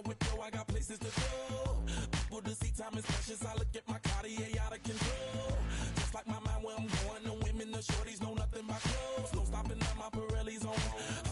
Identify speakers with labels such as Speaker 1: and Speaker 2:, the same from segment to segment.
Speaker 1: whip, yo, I got places to go. People to see, time is precious. I look at my Cartier out of control. Just like my mind where I'm going. The women, the shorties know nothing but clothes. No stopping at my Pirelli's on.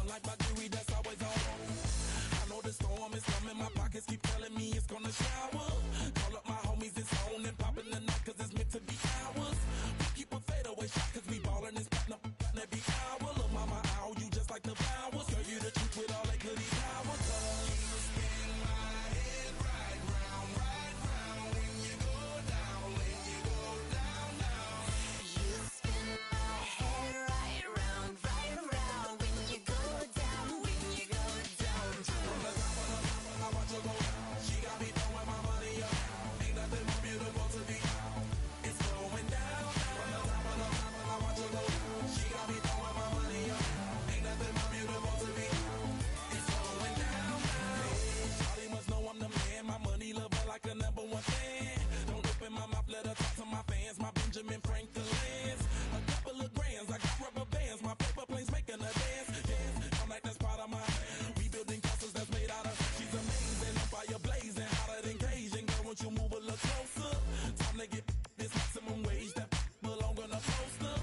Speaker 1: Unlike my jewelry, that's always on. I know the storm is coming. My pockets keep telling me it's gonna shower. Call up my homies, it's on and popping the night, cause it's meant to be ours. We keep a fadeaway shot, cause we ballin' and spittin' up every hour. Look, mama, ow, you just like the flowers. Girl, you the truth with all that goody power. You spin my head right round when you go down, when you go down, down.
Speaker 2: You spin my head right round when you go down, when you go down.
Speaker 1: From the top of the mountain, I watch her go down. She got me throwing my money up. Ain't nothing more beautiful to be. It's going down. From the top of the mountain, I watch her go down. She got me throwing my money up. Ain't nothing more beautiful to be. It's going down. Shawty must know I'm the man. My money love her like a number one fan. Don't open my mouth, let her talk to my fans. My Benjamin Franklin's. A couple of grands, I got rubber bands. My paper planes making a dance. Yes, I'm like that's part of my. We building castles that's made out of. She's amazing, on fire blazing, hotter than Cajun. Girl, won't you move a little closer? Time to get this maximum wage that belong on a poster.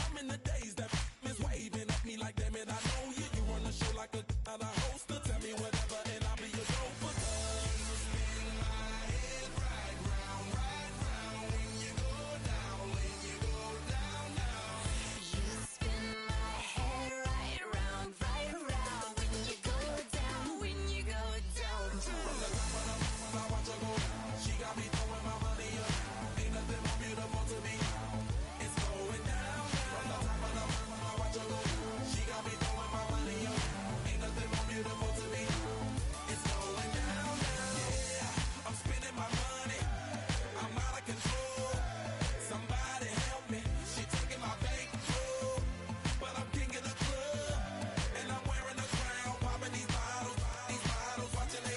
Speaker 1: I'm in the days that is waving at me like, damn it, I know you. You run the show like a other hoster. Tell me whatever and I'll be your chauffeur. You spin my head right round when you go down, when you go down, down.
Speaker 2: You spin my head right round when you go down, when you go down.
Speaker 1: From the top of the mountain, I watch her go down. She got me throwing my money up. Ain't nothing more beautiful to be. It's going down. From the top of the mountain, I watch her go down. She got me throwing my money up. Ain't nothing more beautiful to be. It's going down. Yeah, I'm spending my money. I'm out of control. Somebody help me. She taking my bankroll, but I'm king of the club, and I'm wearing a crown, popping these bottles, watching they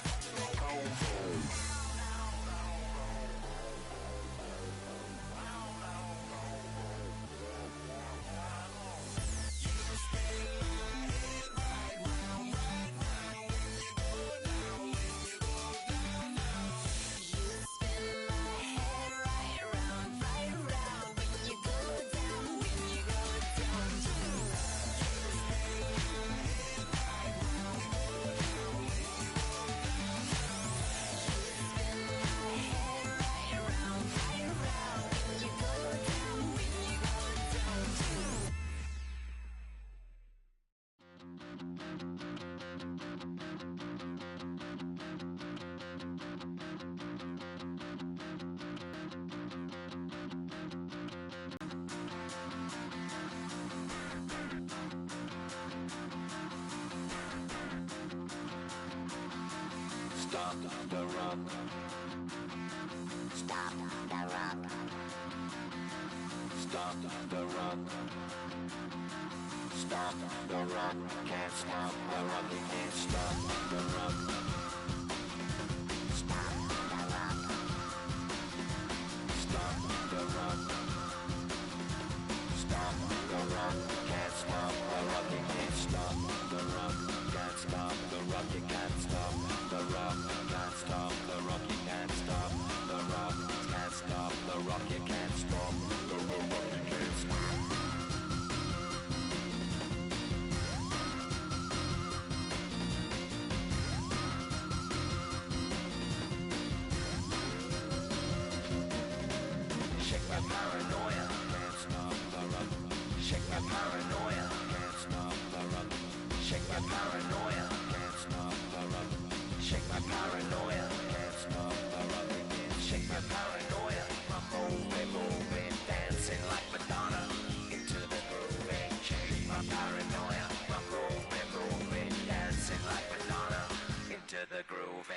Speaker 3: Stop the rock.
Speaker 2: Stop the rock.
Speaker 3: Stop the rock. Stop the rock. Can't stop the rock. You can't stop the rock.
Speaker 2: Stop the rock.
Speaker 3: Stop the rock. Stop the rock. Can't stop the rock. You can't stop the rock. Can't stop the rock. You can't stop the rock. Can't stop the rock. You can't stop the rock. Can't stop the rock. You can't stop the rock. You can't stop. Shake my paranoia. Can't stop the rock. Shake my paranoia. Can't stop the rock. Shake my paranoia. Can't stop the rock. Shake my paranoia. Can't stop the rock. Shake my paranoia. I'm moving, dancing like Madonna into the groove. Shake my paranoia. I'm moving, dancing like Madonna into the groove.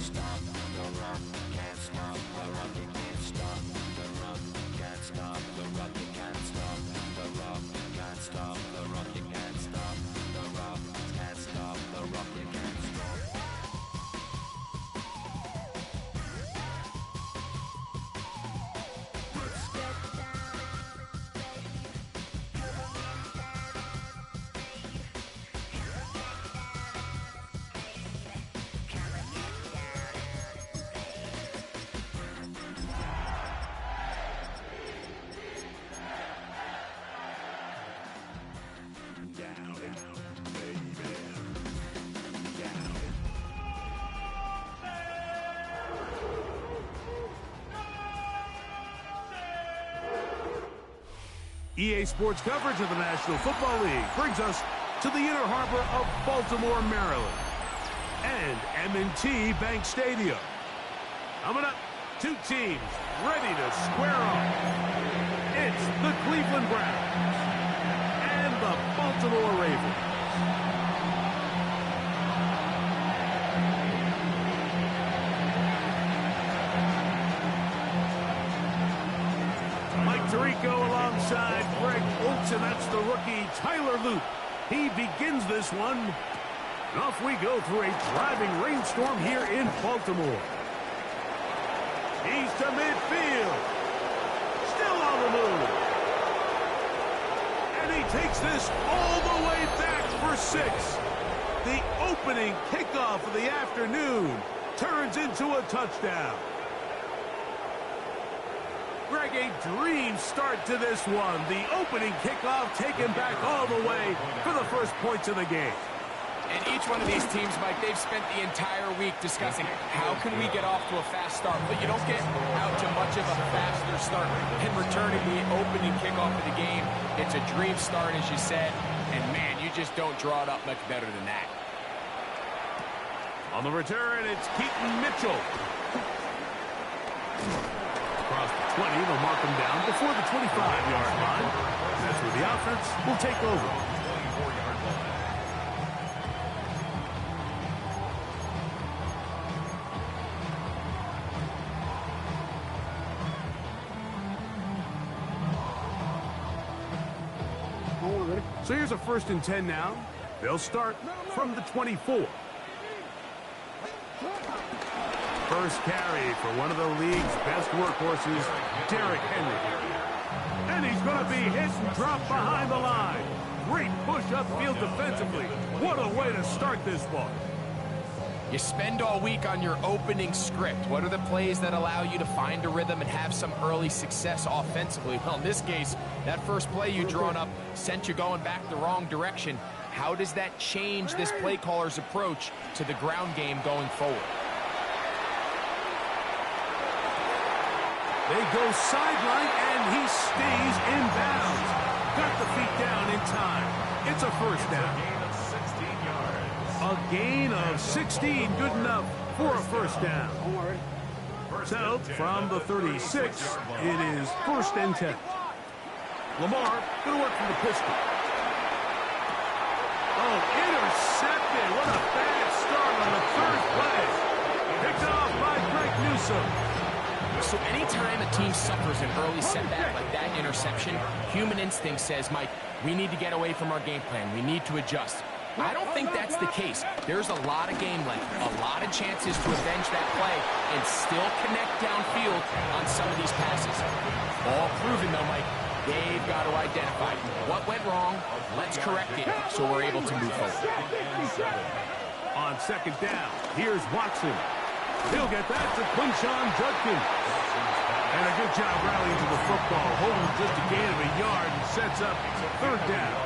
Speaker 3: Stop the rock, can't stop the
Speaker 4: EA Sports coverage of the National Football League brings us to the inner harbor of Baltimore, Maryland, and M&T Bank Stadium. Coming up, two teams ready to square off. It's the Cleveland Browns and the Baltimore Ravens. Mike Tirico alongside Greg Olsen. That's the rookie Tyler Luke. He begins this one. And off we go through a driving rainstorm here in Baltimore. He's to midfield. Still on the move. And he takes this all the way back for 6. The opening kickoff of the afternoon turns into a touchdown. Greg, a dream start to this one. The opening kickoff taken back all the way for the first points of the game.
Speaker 5: And each one of these teams, Mike, they've spent the entire week discussing how can we get off to a fast start. But you don't get out to much of a faster start in returning the opening kickoff of the game. It's a dream start, as you said. And, man, you just don't draw it up much better than that.
Speaker 4: On the return, it's Keaton Mitchell. Across the 20, they'll mark him down before the 25-yard line. That's where the offense will take over. So here's a 1st and 10 now. They'll start from the 24. First carry for one of the league's best workhorses, Derrick Henry. And he's going to be hit and dropped behind the line. Great push upfield defensively. What a way to start this ball.
Speaker 5: You spend all week on your opening script. What are the plays that allow you to find a rhythm and have some early success offensively? Well, in this case, that first play you drawn up sent you going back the wrong direction. How does that change this play caller's approach to the ground game going forward?
Speaker 4: They go sideline, and he stays in bounds. Got the feet down in time. It's a first down. A gain of 16, good enough for a first down. So, from the 36, it is 1st and 10. Lamar going to work from the pistol. Oh, intercepted. What a bad start on the 3rd play. Picked off by Greg Newsome.
Speaker 5: So anytime a team suffers an early setback like that interception, human instinct says, Mike, we need to get away from our game plan. We need to adjust. I don't think that's the case. There's a lot of game left, a lot of chances to avenge that play and still connect downfield on some of these passes. All proven, though, Mike. They've got to identify what went wrong. Let's correct it so we're able to move forward.
Speaker 4: On 2nd down, here's Watson. He'll get that to Quinshon Judkins. And a good job rallying to the football, holding just a gain of a yard and sets up 3rd down.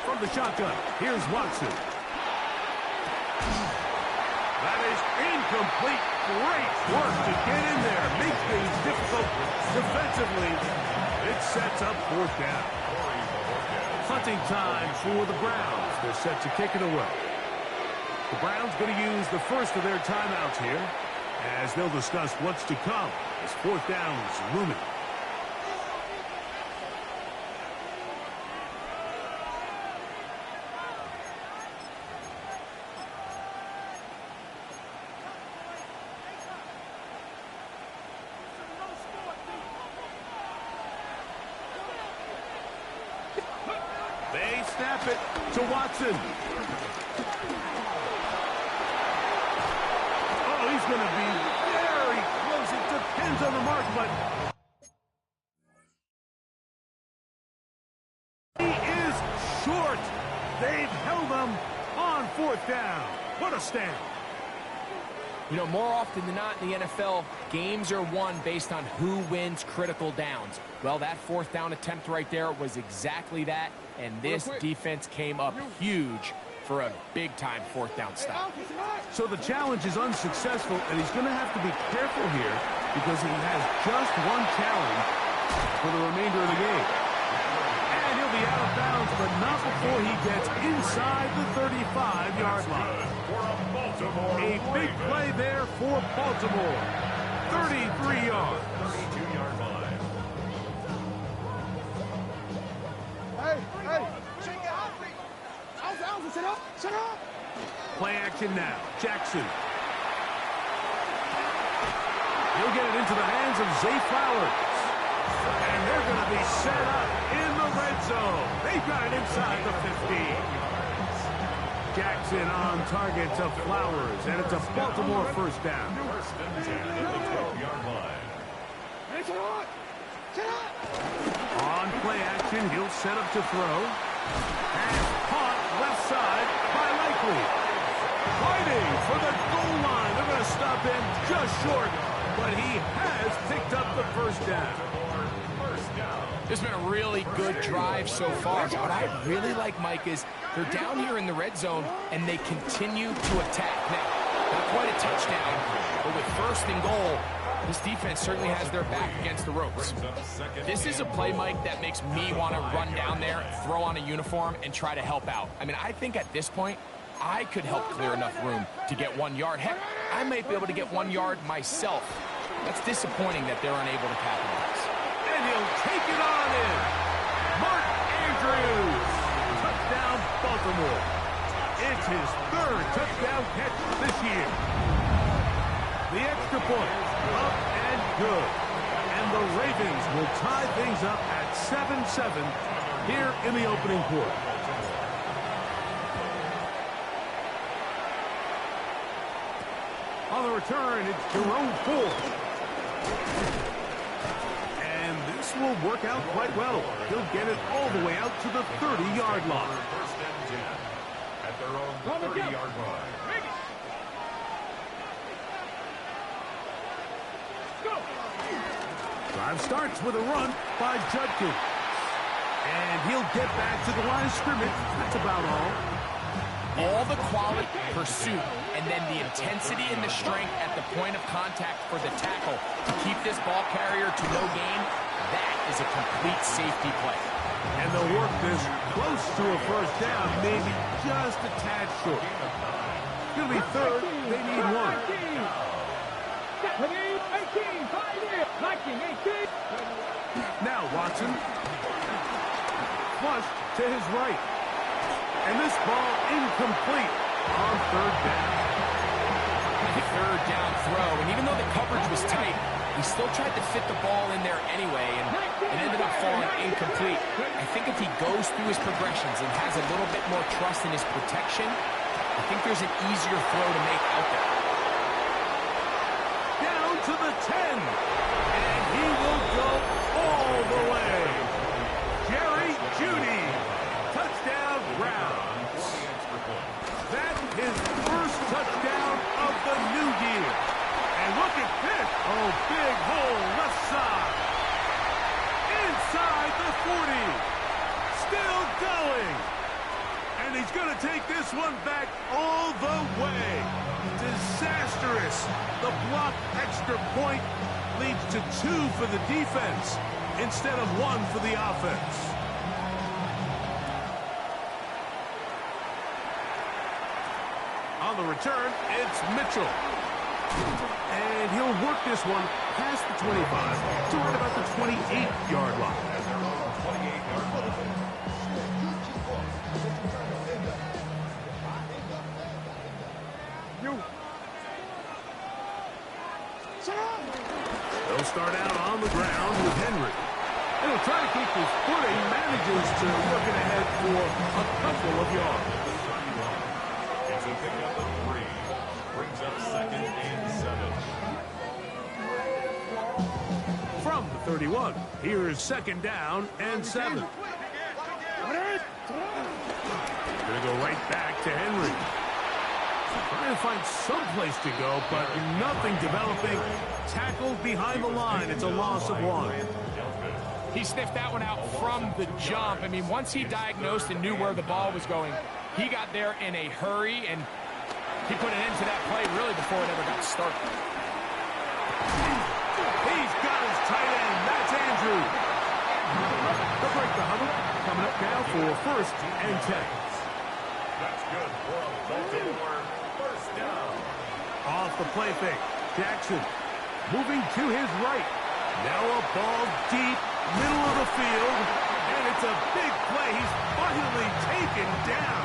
Speaker 4: From the shotgun, here's Watson. That is incomplete. Great work to get in there. Make things difficult defensively. It sets up 4th down. Hunting time for the Browns. They're set to kick it away. The Browns going to use the first of their timeouts here as they'll discuss what's to come as 4th down is looming. They snap it to Watson. Oh, he's going to be very close. It depends on the mark, but he is short. They've held him on 4th down. What a stand.
Speaker 5: You know, more often than not in the NFL, games are won based on who wins critical downs. Well, that 4th down attempt right there was exactly that, and this defense came up huge for a big-time fourth down stop.
Speaker 4: So the challenge is unsuccessful, and he's going to have to be careful here because he has just one challenge for the remainder of the game. And he'll be out of bounds, but not before he gets inside the 35-yard line. A big play there for Baltimore. 33 yards.
Speaker 1: 32-yard line.
Speaker 4: Play action now. Jackson. He'll get it into the hands of Zay Flowers. And they're going to be set up in the red zone. They've got it inside the 15. Jackson on target to Flowers, and it's a Baltimore first down.
Speaker 1: First and 10 at the 12-yard line.
Speaker 4: On play action, he'll set up to throw. Pass caught left side by Likely. Fighting for the goal line. They're going to stop him just short, but he has picked up the first down.
Speaker 5: This has been a really good drive so far. What I really like, Mike, is they're down here in the red zone, and they continue to attack. Now, not quite a touchdown, but with first and goal, this defense certainly has their back against the ropes. This is a play, Mike, that makes me want to run down there, throw on a uniform, and try to help out. I mean, I think at this point, I could help clear enough room to get 1 yard. Heck, I might be able to get 1 yard myself. That's disappointing that they're unable to capitalize.
Speaker 4: And he'll take it on in. Mark Andrews. Touchdown, Baltimore. It's his third touchdown catch this year. The extra point, up and good. And the Ravens will tie things up at 7-7 here in the opening quarter. On the return, it's Jerome Ford. And this will work out quite well. He'll get it all the way out to the 30-yard line.
Speaker 1: First and 10 at their own 30-yard line.
Speaker 4: Drive starts with a run by Judkins. And he'll get back to the line of scrimmage. That's about all.
Speaker 5: All the quality, pursuit, and then the intensity and the strength at the point of contact for the tackle to keep this ball carrier to no gain, that is a complete safety play.
Speaker 4: And they'll work this close to a first down, maybe just a tad short. It's going to be third. They need one. Now Watson. Flush to his right. And this ball incomplete on third down.
Speaker 5: Third down throw, and even though the coverage was tight, he still tried to fit the ball in there anyway, and it ended up falling incomplete. I think if he goes through his progressions and has a little bit more trust in his protection, I think there's an easier throw to make out there.
Speaker 4: Down to the 10, and he will go all the way. Jerry Jeudy, touchdown Browns. That's his first touchdown of the new year. And look at this. Oh, big hole left side. Inside the 40. Still going. And he's going to take this one back all the way. Disastrous. The blocked extra point leads to 2 for the defense instead of 1 for the offense. On the return, it's Mitchell. And he'll work this one past the 25 to right about the 28-yard line. They'll start out on the ground with Henry. And he'll try to keep his footing, manages to work it ahead for a couple of yards.
Speaker 1: It's a pickup of 3. Brings up second and 7.
Speaker 4: From the 31, here's second down and 7. Gonna go right back to Henry. Trying to find some place to go, but nothing developing. Tackled behind the line. It's a loss of 1.
Speaker 5: He sniffed that one out from the jump. I mean, once he diagnosed and knew where the ball was going, He got there in a hurry, and he put an end to that play really before it ever got started.
Speaker 4: He's got his tight end. That's Andrew. They'll break the huddle. Coming up now for 1st and 10.
Speaker 1: That's good for a Baltimore first down.
Speaker 4: Off the play fake. Jackson moving to his right. Now a ball deep, middle of the field. And it's a big play. He's finally taken down.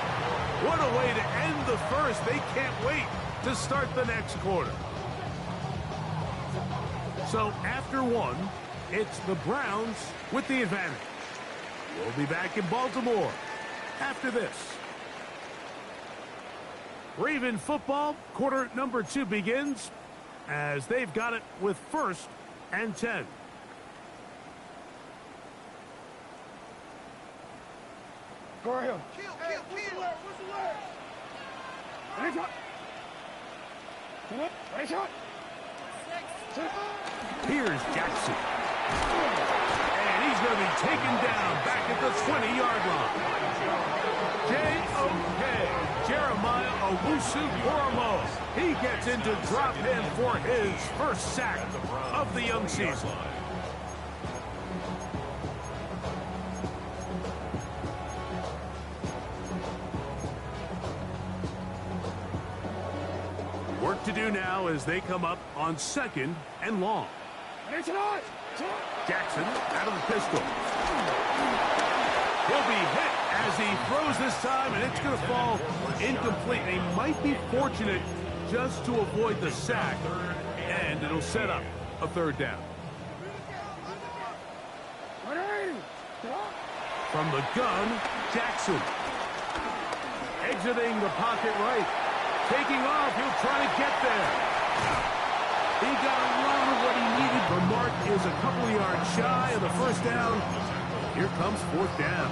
Speaker 4: What a way to end the first. They can't wait to start the next quarter. So after one, it's the Browns with the advantage. We'll be back in Baltimore after this. Raven football, quarter number 2 begins as they've got it with 1st and 10.
Speaker 6: Go ahead. Kill. What's the word? Ready shot. Ready shot.
Speaker 4: Here's Jackson. And he's going to be taken down back at the 20-yard line. J.O.K. Jeremiah Owusu-Koromo. He gets into drop in for his first sack of the young season. Work to do now as they come up on 2nd and long. Jackson out of the pistol. He'll be hit as he throws this time, and it's going to fall incomplete. He might be fortunate just to avoid the sack, and it'll set up a 3rd down. From the gun, Jackson. Exiting the pocket right. Taking off, he'll try to get there. He got a lot of what he needed. The mark is a couple of yards shy of the 1st down. Here comes 4th down.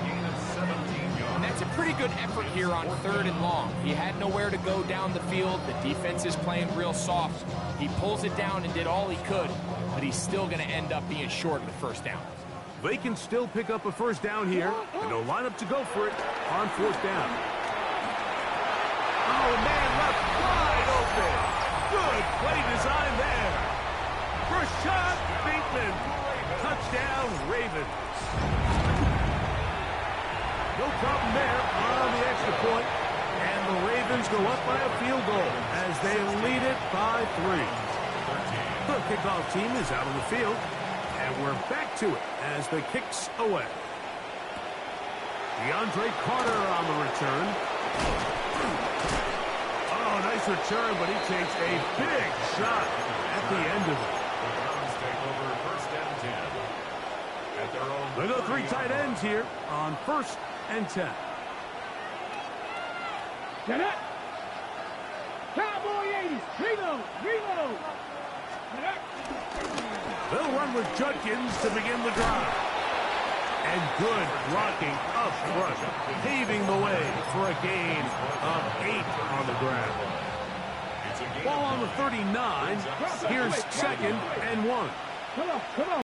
Speaker 5: And that's a pretty good effort here on 3rd and long. He had nowhere to go down the field. The defense is playing real soft. He pulls it down and did all he could, but he's still going to end up being short of the 1st down.
Speaker 4: They can still pick up a 1st down here, and they'll line up to go for it on 4th down. Oh, man, left wide open. Good play design there. Rashad Bateman. Touchdown, Ravens. No problem there on the extra point. And the Ravens go up by a field goal as they lead it by 3. The kickoff team is out on the field. And we're back to it as the kick's away. DeAndre Carter on the return. Oh, nice return, but he takes a big shot at the end of it. They go 3 tight ends here on 1st and 10.
Speaker 6: Get it. Cowboy 80s. Reload.
Speaker 4: They'll run with Judkins to begin the drive. And good blocking up front, paving the way for a gain of 8 on the ground. Ball on the 39. Here's 2nd and 1.
Speaker 6: Come on.